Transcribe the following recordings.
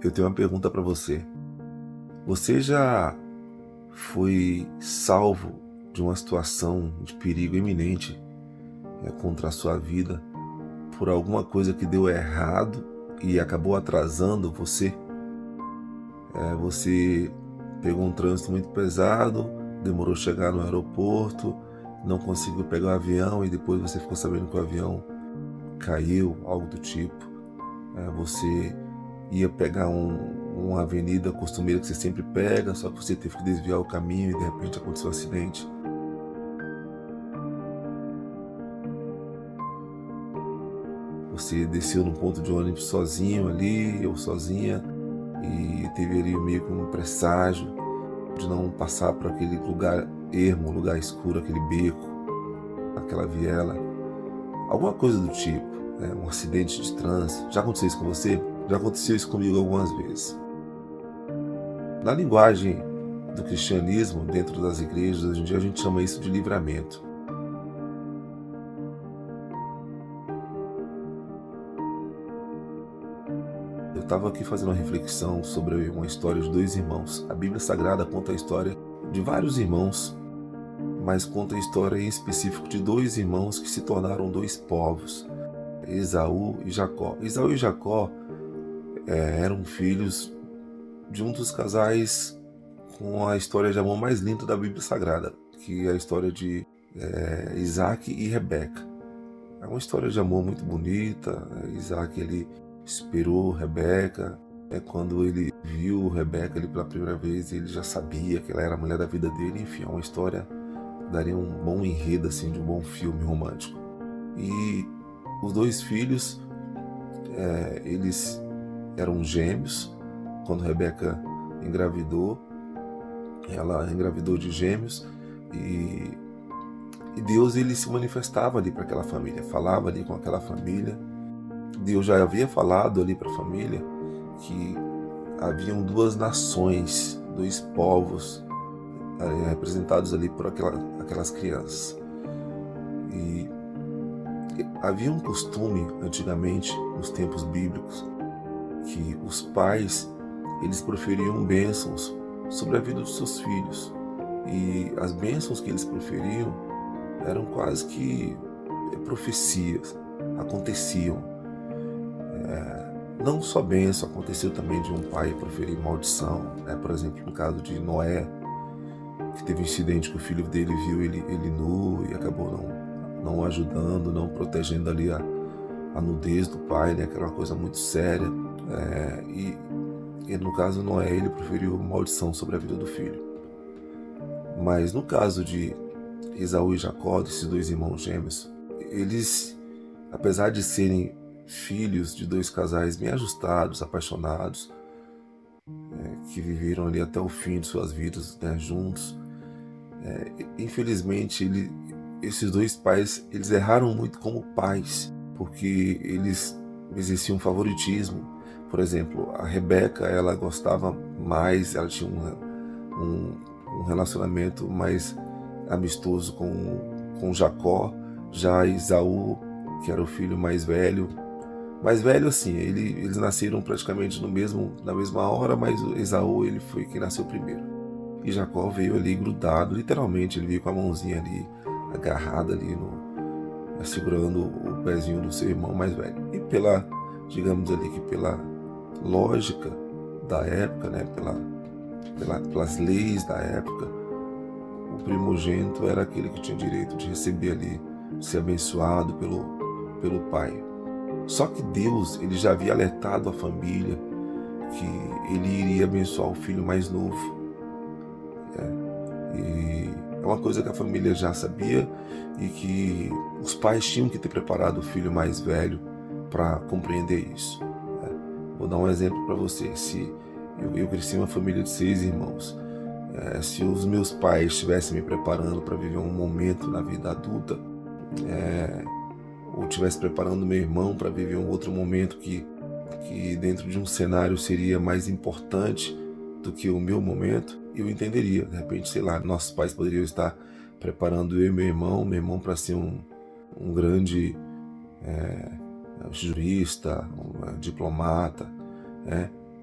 Eu tenho uma pergunta para você. Você já foi salvo de uma situação de perigo iminente contra a sua vida por alguma coisa que deu errado e acabou atrasando você? Você pegou um trânsito muito pesado, demorou a chegar no aeroporto, não conseguiu pegar o avião e depois você ficou sabendo que o avião caiu, algo do tipo. Você ia pegar uma avenida costumeira que você sempre pega, só que você teve que desviar o caminho e de repente aconteceu um acidente. Você desceu num ponto de ônibus sozinho ali, ou sozinha, e teve ali meio que um presságio de não passar por aquele lugar ermo, lugar escuro, aquele beco, aquela viela, alguma coisa do tipo, um acidente de trânsito. Já aconteceu isso com você? Já aconteceu isso comigo algumas vezes. Na linguagem do cristianismo, dentro das igrejas, hoje em dia a gente chama isso de livramento. Eu estava aqui fazendo uma reflexão sobre uma história de dois irmãos. A Bíblia Sagrada conta a história de vários irmãos, mas conta a história em específico de dois irmãos que se tornaram dois povos, Esaú e Jacó. Esaú e Jacó eram filhos de um dos casais com a história de amor mais linda da Bíblia Sagrada, que é a história de Isaac e Rebeca. É uma história de amor muito bonita. Isaac, ele esperou Rebeca. Quando ele viu Rebeca pela primeira vez, ele já sabia que ela era a mulher da vida dele. Enfim, é uma história que daria um bom enredo assim, de um bom filme romântico. E os dois filhos, eles eram gêmeos. Quando Rebeca engravidou, ela engravidou de gêmeos e Deus, ele se manifestava ali para aquela família, falava ali com aquela família. Deus já havia falado ali para a família que haviam duas nações, dois povos representados ali por aquelas crianças. E havia um costume antigamente, nos tempos bíblicos, que os pais, eles proferiam bênçãos sobre a vida dos seus filhos. E as bênçãos que eles proferiam eram quase que profecias, aconteciam. Não só bênção, aconteceu também de um pai proferir maldição, por exemplo, no caso de Noé, que teve um incidente que o filho dele viu ele nu e acabou não ajudando, não protegendo ali a nudez do pai, que era uma coisa muito séria. E no caso Noé, ele proferiu maldição sobre a vida do filho. Mas no caso de Esaú e Jacó, desses dois irmãos gêmeos, eles, apesar de serem filhos de dois casais bem ajustados, apaixonados, que viveram ali até o fim de suas vidas juntos, infelizmente esses dois pais, eles erraram muito como pais, porque eles exerciam favoritismo. Por exemplo, a Rebeca, ela gostava mais, ela tinha um relacionamento mais amistoso com Jacó. Já Esaú, que era o filho mais velho assim, eles nasceram praticamente na mesma hora, mas Esaú, ele foi quem nasceu primeiro. E Jacó veio ali grudado, literalmente, ele veio com a mãozinha ali, agarrada ali, segurando o pezinho do seu irmão mais velho. E digamos ali que pela lógica da época, pelas leis da época, o primogênito era aquele que tinha direito de receber ali, ser abençoado pelo pai. Só que Deus, ele já havia alertado a família que ele iria abençoar o filho mais novo. E é uma coisa que a família já sabia e que os pais tinham que ter preparado o filho mais velho para compreender isso. Vou dar um exemplo para você. Se eu cresci em uma família de 6 irmãos, se os meus pais estivessem me preparando para viver um momento na vida adulta, ou estivessem preparando meu irmão para viver um outro momento que dentro de um cenário seria mais importante do que o meu momento, eu entenderia. De repente, sei lá, nossos pais poderiam estar preparando eu e meu irmão para ser um grande jurista, um diplomata,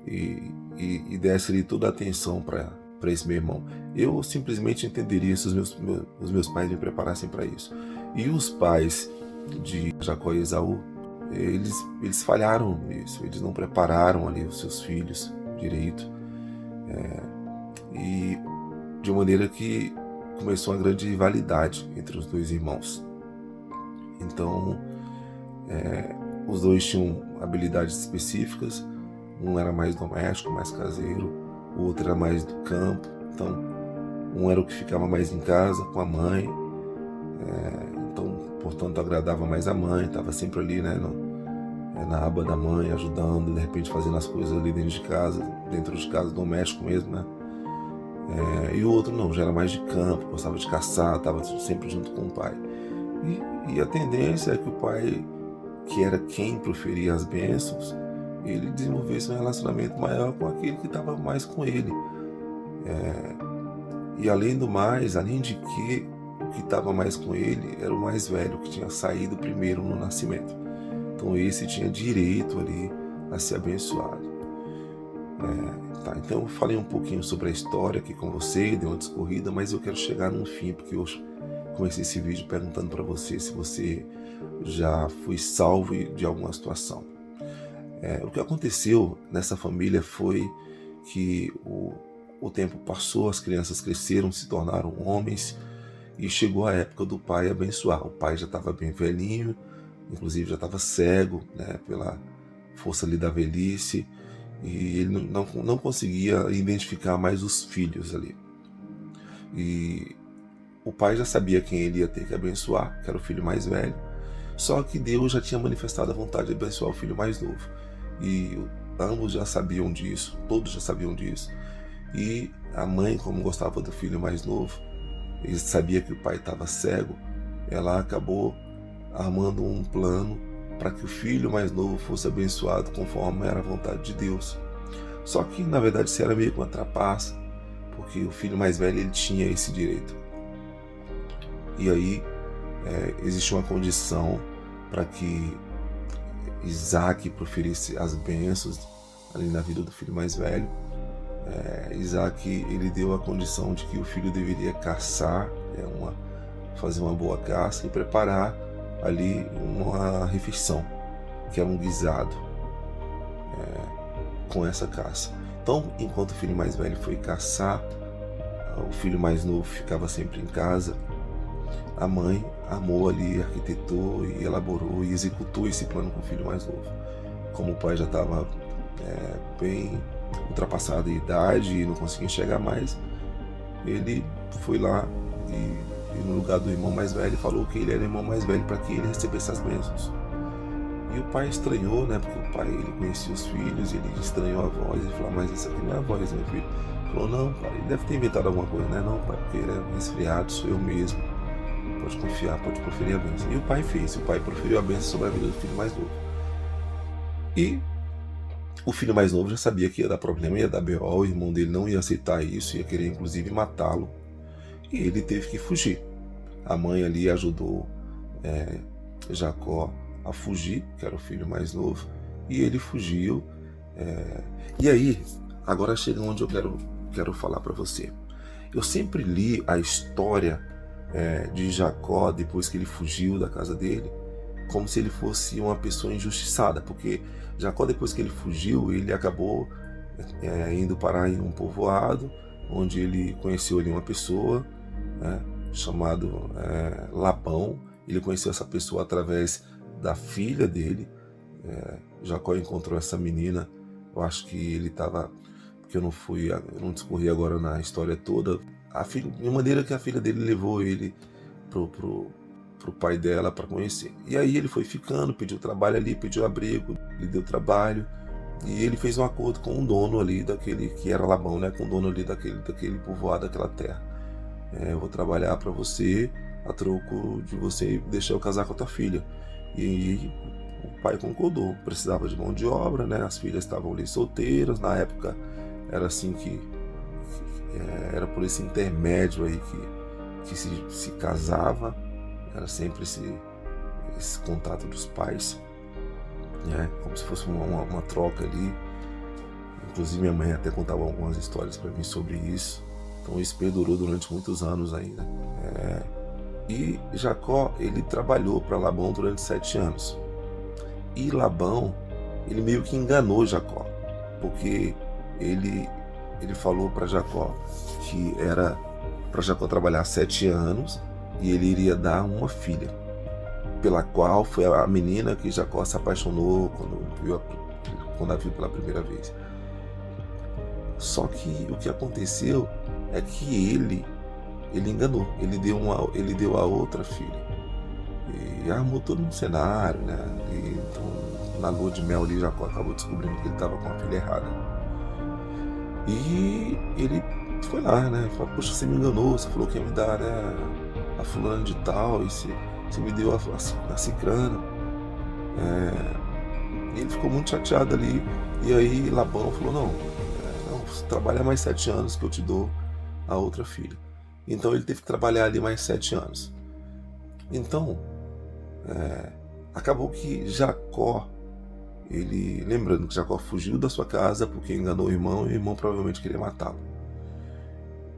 e desse ali toda a atenção para esse meu irmão. Eu simplesmente entenderia se os meus pais me preparassem para isso. E os pais de Jacó e Esaú, eles falharam nisso, eles não prepararam ali os seus filhos direito, e de uma maneira que começou uma grande rivalidade entre os dois irmãos. Então, os dois tinham habilidades específicas, um era mais doméstico, mais caseiro, o outro era mais do campo. Então, um era o que ficava mais em casa com a mãe, então, portanto, agradava mais a mãe, estava sempre ali, né, na aba da mãe, ajudando, de repente fazendo as coisas ali dentro de casa, doméstico mesmo, né? E o outro não, já era mais de campo, gostava de caçar, estava sempre junto com o pai. E a tendência é que o pai, que era quem proferia as bênçãos, ele desenvolvesse um relacionamento maior com aquele que estava mais com ele. E além do mais, além de que o que estava mais com ele era o mais velho, que tinha saído primeiro no nascimento. Então esse tinha direito ali a ser abençoado. Então eu falei um pouquinho sobre a história aqui com você, dei uma discorrida, mas eu quero chegar no fim, porque eu comecei esse vídeo perguntando para você se você já foi salvo de alguma situação. O que aconteceu nessa família foi que o tempo passou, as crianças cresceram, se tornaram homens, e chegou a época do pai abençoar. O pai já estava bem velhinho, inclusive já estava cego, né, pela força ali da velhice, e ele não conseguia identificar mais os filhos ali. E o pai já sabia quem ele ia ter que abençoar, que era o filho mais velho, só que Deus já tinha manifestado a vontade de abençoar o filho mais novo. E ambos já sabiam disso, todos já sabiam disso. E a mãe, como gostava do filho mais novo, e sabia que o pai estava cego, ela acabou armando um plano para que o filho mais novo fosse abençoado conforme era a vontade de Deus. Só que na verdade isso era meio que uma trapaça, porque o filho mais velho ele tinha esse direito. E aí existia uma condição para que Isaac proferisse as bênçãos ali na vida do filho mais velho. Isaac ele deu a condição de que o filho deveria caçar, fazer uma boa caça e preparar ali uma refeição, que era um guisado com essa caça. Então, enquanto o filho mais velho foi caçar, o filho mais novo ficava sempre em casa. A mãe armou ali, arquitetou e elaborou e executou esse plano com o filho mais novo. Como o pai já estava bem ultrapassado em idade e não conseguia enxergar mais, ele foi lá e no lugar do irmão mais velho falou que ele era o irmão mais velho para que ele recebesse as bênçãos. E o pai estranhou, né? Porque o pai ele conhecia os filhos, ele estranhou a voz, ele falou: mas essa aqui não é a voz do meu filho. Ele falou: não, pai, ele deve ter inventado alguma coisa, né? Não, pai, porque ele é resfriado, sou eu mesmo. Pode confiar, pode proferir a bênção. E o pai fez, o pai proferiu a bênção sobre a vida do filho mais novo. E o filho mais novo já sabia que ia dar problema, ia dar B.O., o irmão dele não ia aceitar isso, ia querer inclusive matá-lo. E ele teve que fugir. A mãe ali ajudou Jacó a fugir, que era o filho mais novo, e ele fugiu. E aí, agora chega onde eu quero falar para você. Eu sempre li a história de Jacó depois que ele fugiu da casa dele, como se ele fosse uma pessoa injustiçada, porque Jacó, depois que ele fugiu, ele acabou indo parar em um povoado, onde ele conheceu ali uma pessoa chamado Labão. Ele conheceu essa pessoa através da filha dele. Jacó encontrou essa menina, eu acho que ele estava, porque eu não discorri agora na história toda, de maneira que a filha dele levou ele pro pai dela para conhecer. E aí ele foi ficando, pediu trabalho ali, pediu abrigo, lhe deu trabalho, e ele fez um acordo com o dono ali daquele, que era Labão, né, com o dono ali daquele povoado, daquela terra. Eu vou trabalhar para você a troco de você deixar eu casar com a tua filha. E aí o pai concordou, precisava de mão de obra, né, as filhas estavam ali solteiras, na época era assim que era por esse intermédio aí que se casava, era sempre esse contato dos pais, né? Como se fosse uma troca ali. Inclusive minha mãe até contava algumas histórias para mim sobre isso. Então isso perdurou durante muitos anos ainda. E Jacó, ele trabalhou para Labão durante 7 anos. E Labão, ele meio que enganou Jacó, porque ele falou para Jacó que era para Jacó trabalhar 7 anos e ele iria dar uma filha, pela qual foi a menina que Jacó se apaixonou quando a viu pela primeira vez. Só que o que aconteceu é que ele enganou, ele deu a outra filha e armou todo um cenário, né? E, então, na lua de mel ali, Jacó acabou descobrindo que ele estava com a filha errada. E ele foi lá, né? Falou: poxa, você me enganou, você falou que ia me dar, né, a fulana de tal, e você me deu a cicrana. E ele ficou muito chateado ali. E aí Labão falou: não, você trabalha mais 7 anos que eu te dou a outra filha. Então ele teve que trabalhar ali mais 7 anos. Então, acabou que Jacó, lembrando que Jacó fugiu da sua casa porque enganou o irmão, e o irmão provavelmente queria matá-lo.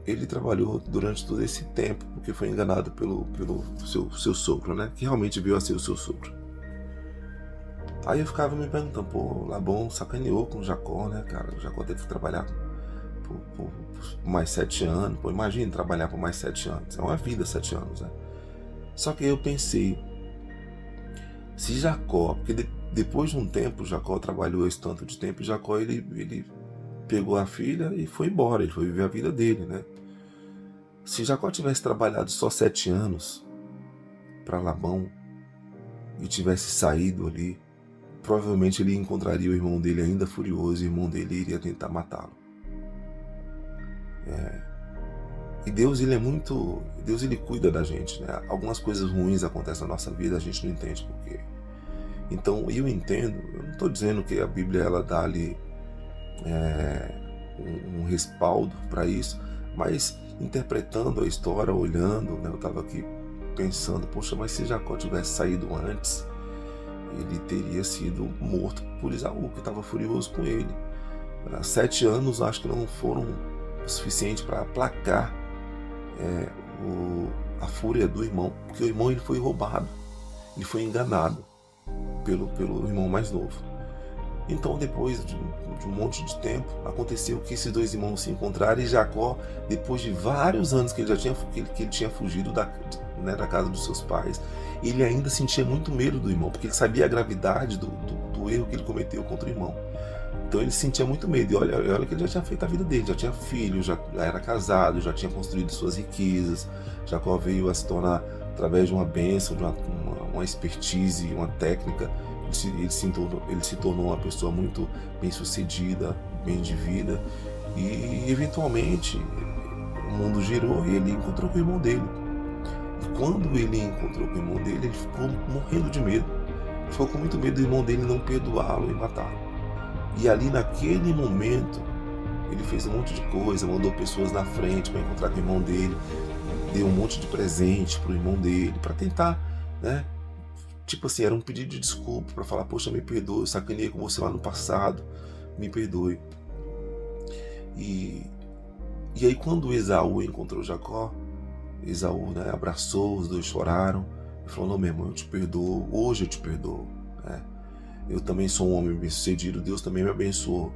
Ele trabalhou durante todo esse tempo porque foi enganado pelo seu sogro, né? Que realmente veio a ser o seu sogro. Aí eu ficava me perguntando: pô, Labão sacaneou com Jacó, né, cara? O Jacó teve que trabalhar por mais 7 anos. Pô, imagina trabalhar por mais 7 anos. É uma vida 7 anos, né? Só que eu pensei, se Jacó, porque depois de um tempo Jacó trabalhou esse tanto de tempo, e Jacó ele pegou a filha e foi embora, ele foi viver a vida dele, né? Se Jacó tivesse trabalhado só 7 anos para Labão e tivesse saído ali, provavelmente ele encontraria o irmão dele ainda furioso, e o irmão dele iria tentar matá-lo. E Deus, ele cuida da gente, né? Algumas coisas ruins acontecem na nossa vida, a gente não entende por quê. Então eu entendo, eu não estou dizendo que a Bíblia ela dá ali um respaldo para isso, mas interpretando a história, olhando, né? Eu estava aqui pensando: poxa, mas se Jacó tivesse saído antes, ele teria sido morto por Esaú, que estava furioso com ele. 7 anos acho que não foram o suficiente para aplacar a fúria do irmão, porque o irmão ele foi roubado, ele foi enganado pelo irmão mais novo. Então, depois de um monte de tempo, aconteceu que esses dois irmãos se encontraram, e Jacó, depois de vários anos que ele tinha fugido da casa dos seus pais, ele ainda sentia muito medo do irmão, porque ele sabia a gravidade do erro que ele cometeu contra o irmão. Então ele sentia muito medo. E olha que ele já tinha feito a vida dele, já tinha filho, já era casado, já tinha construído suas riquezas. Jacó veio a se tornar, através de uma bênção, de uma expertise, uma técnica, ele se tornou uma pessoa muito bem sucedida, bem de vida. E eventualmente o mundo girou e ele encontrou com o irmão dele. E quando ele encontrou com o irmão dele, ele ficou morrendo de medo. Ele ficou com muito medo do irmão dele não perdoá-lo e matá-lo. E ali naquele momento ele fez um monte de coisa, mandou pessoas na frente para encontrar com o irmão dele, deu um monte de presente pro irmão dele para tentar, né? Tipo assim, era um pedido de desculpa para falar: poxa, me perdoe, eu sacaneei com você lá no passado, me perdoe. E aí quando Esaú encontrou Jacó, Esaú, né, abraçou, os dois choraram e falou: não, meu irmão, eu te perdoo, hoje eu te perdoo, né? Eu também sou um homem bem-sucedido, Deus também me abençoou.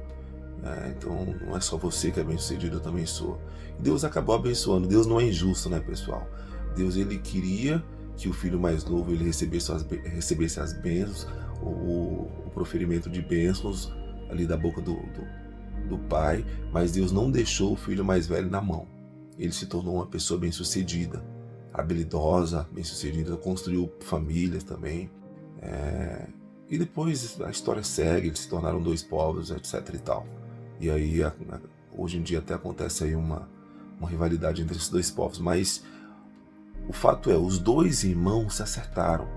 Então não é só você que é bem-sucedido, eu também sou. E Deus acabou abençoando. Deus não é injusto, né, pessoal? Deus, ele queria que o filho mais novo ele recebesse as bênçãos, o proferimento de bênçãos ali da boca do pai, mas Deus não deixou o filho mais velho na mão. Ele se tornou uma pessoa bem-sucedida, habilidosa, bem-sucedida, construiu famílias também. E depois a história segue, eles se tornaram 2 povos, etc e tal. E aí, hoje em dia até acontece aí uma rivalidade entre esses 2 povos. Mas o fato é, os 2 irmãos se acertaram,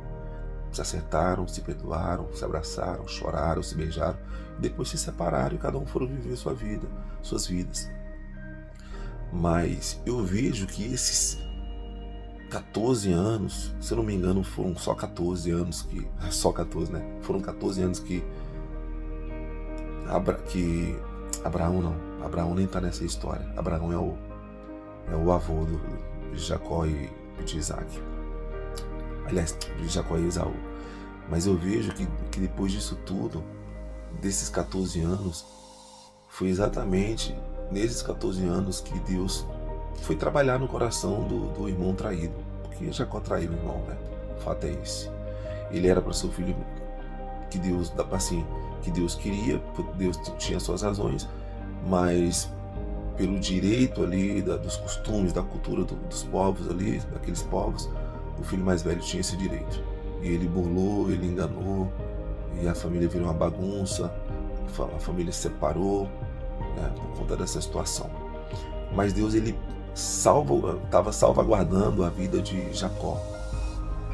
se perdoaram, se abraçaram, choraram, se beijaram. E depois se separaram e cada um foram viver suas vidas. Mas eu vejo que esses 14 anos, se eu não me engano, foram só 14 anos Só 14, né? Foram 14 anos que Abraão não. Abraão nem está nessa história. Abraão é o avô de Jacó e de Isaac. Aliás, de Jacó e Esaú. Mas eu vejo que depois disso tudo, desses 14 anos, foi exatamente nesses 14 anos que Deus foi trabalhar no coração do irmão traído. Porque Jacó traiu o irmão, né? O fato é esse. Ele era para ser o filho que Deus, assim, que Deus queria, Deus tinha suas razões, mas pelo direito ali, dos costumes, da cultura dos povos ali, daqueles povos, o filho mais velho tinha esse direito. E ele burlou, ele enganou, e a família virou uma bagunça, a família se separou, né, por conta dessa situação. Mas Deus, ele estava salvaguardando a vida de Jacó,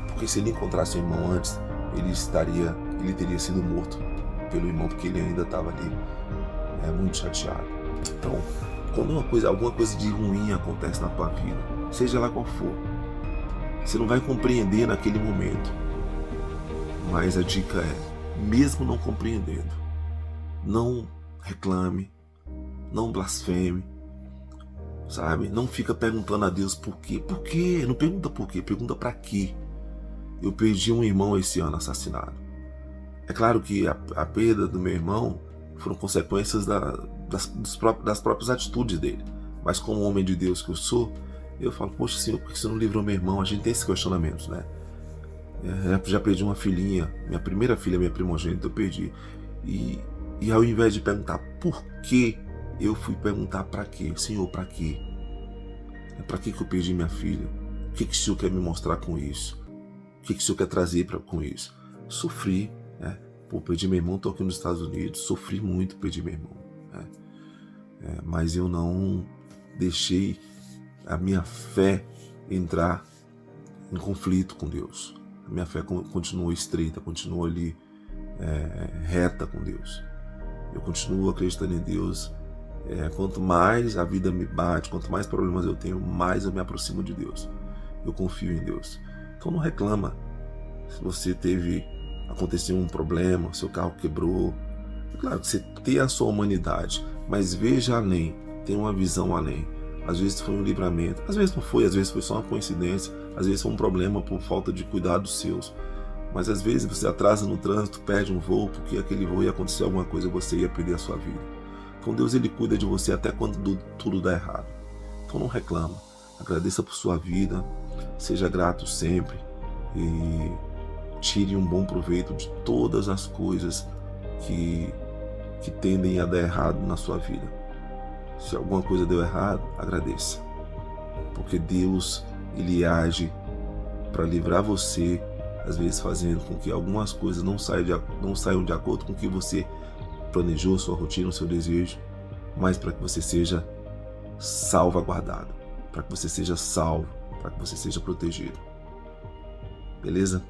porque se ele encontrasse o irmão antes, ele teria sido morto pelo irmão, porque ele ainda estava ali muito chateado. Então, quando alguma coisa de ruim acontece na tua vida, seja lá qual for, você não vai compreender naquele momento, mas a dica é, mesmo não compreendendo, não reclame, não blasfeme, sabe? Não fica perguntando a Deus por quê. Por quê? Não pergunta por quê, pergunta para quê. Eu perdi um irmão esse ano assassinado. É claro que a perda do meu irmão foram consequências das próprias atitudes dele. Mas como homem de Deus que eu sou, eu falo, poxa Senhor, por que você não livrou meu irmão? A gente tem esses questionamentos, né? Já perdi uma filhinha, minha primeira filha, minha primogênita, eu perdi. E ao invés de perguntar por quê, eu fui perguntar para quê? Senhor, para quê? Para que eu perdi minha filha? O que o Senhor quer me mostrar com isso? O que o Senhor quer trazer com isso? Sofri, né? Pô, perdi meu irmão, estou aqui nos Estados Unidos, sofri muito, perdi meu irmão, né? Mas eu não deixei a minha fé entrar em conflito com Deus. A minha fé continuou estreita, continuou ali reta com Deus. Eu continuo acreditando em Deus. Quanto mais a vida me bate, quanto mais problemas eu tenho, mais eu me aproximo de Deus. Eu confio em Deus. Então não reclama se você aconteceu um problema, seu carro quebrou. É claro que você tem a sua humanidade, mas veja além, tenha uma visão além. Às vezes foi um livramento, às vezes não foi, às vezes foi só uma coincidência, às vezes foi um problema por falta de cuidados seus. Mas às vezes você atrasa no trânsito, perde um voo, porque aquele voo ia acontecer alguma coisa e você ia perder a sua vida. Então Deus, ele cuida de você até quando tudo dá errado. Então não reclama, agradeça por sua vida, seja grato sempre e tire um bom proveito de todas as coisas que tendem a dar errado na sua vida. Se alguma coisa deu errado, agradeça, porque Deus, ele age para livrar você, às vezes fazendo com que algumas coisas não saiam de acordo com o que você planejou, sua rotina, o seu desejo, mas para que você seja salvaguardado, para que você seja salvo, para que você seja protegido. Beleza?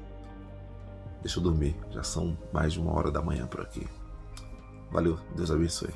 Deixa eu dormir, já são mais de 1h da manhã por aqui. Valeu, Deus abençoe.